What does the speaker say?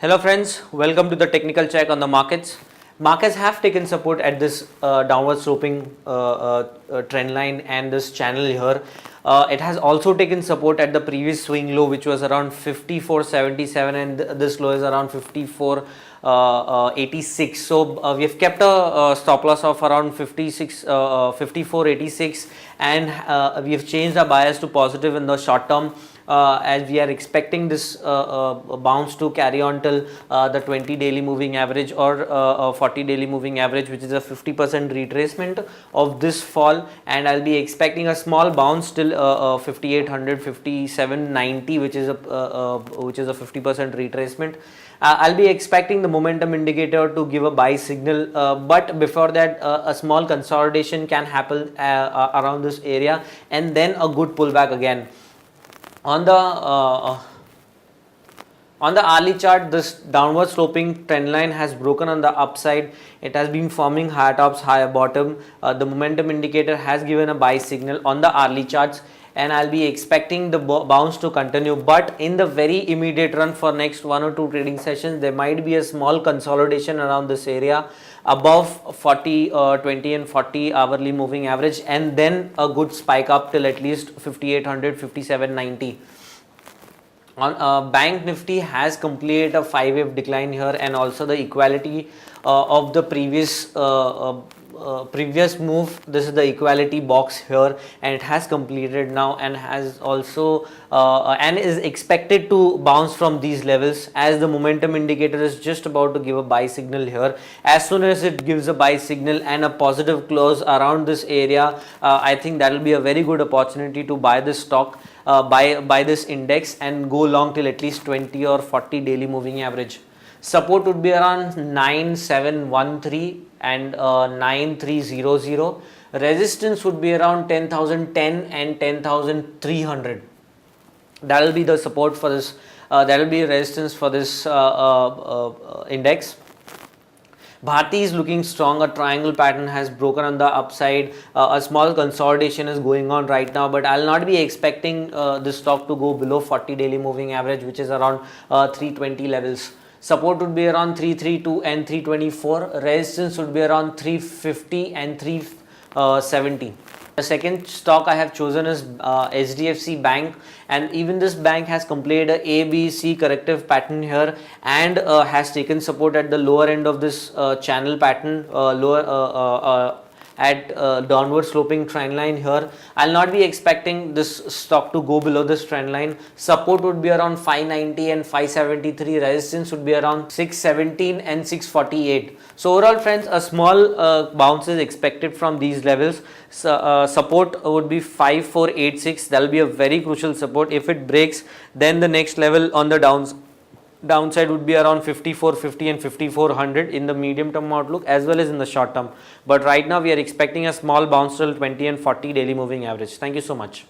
Hello friends, welcome to the technical check on the markets. Markets have taken support at this downward sloping trend line and this channel here. It has also taken support at the previous swing low, which was around 54.77, and this low is around 54.86. So we have kept a stop loss of around 54.86, and we have changed our bias to positive in the short term. As we are expecting this bounce to carry on till the 20 daily moving average or 40 daily moving average, which is a 50% retracement of this fall, and I'll be expecting a small bounce till 5800, 5790, which is a 50% retracement. I'll be expecting the momentum indicator to give a buy signal, but before that a small consolidation can happen around this area, and then a good pullback again. On the hourly chart, this downward sloping trend line has broken on the upside. It has been forming higher tops, higher bottom. The momentum indicator has given a buy signal on the hourly charts, and I'll be expecting the bounce to continue. But in the very immediate run for next 1 or 2 trading sessions, there might be a small consolidation around this area above 20 and 40 hourly moving average, and then a good spike up till at least 5800, 5790. On Bank Nifty has completed a 5-wave decline here, and also the equality of the previous move. This is the equality box here, and it has completed now, and has also and is expected to bounce from these levels, as the momentum indicator is just about to give a buy signal here. As soon as it gives a buy signal and a positive close around this area, I think that will be a very good opportunity to buy this stock, buy this index, and go long till at least 20 or 40 daily moving average. Support would be around 9713 and 9300. Resistance would be around 10,010 and 10,300. That will be the support for this. That will be resistance for this index. Bharti is looking strong. A triangle pattern has broken on the upside. A small consolidation is going on right now, but I'll not be expecting this stock to go below 40 daily moving average, which is around 320 levels. Support would be around 332 and 324. Resistance would be around 350 and 370. The second stock I have chosen is HDFC Bank, and even this bank has completed a ABC corrective pattern here, and has taken support at the lower end of this channel pattern, at downward sloping trend line here. I'll not be expecting this stock to go below this trend line. Support would be around 590 and 573. Resistance would be around 617 and 648. So overall friends, a small bounce is expected from these levels. Support would be 5486. that will be a very crucial support. If it breaks, then the next level on the downside would be around 5450 and 5400 in the medium term outlook, as well as in the short term. But right now we are expecting a small bounce till 20 and 40 daily moving average. Thank you so much.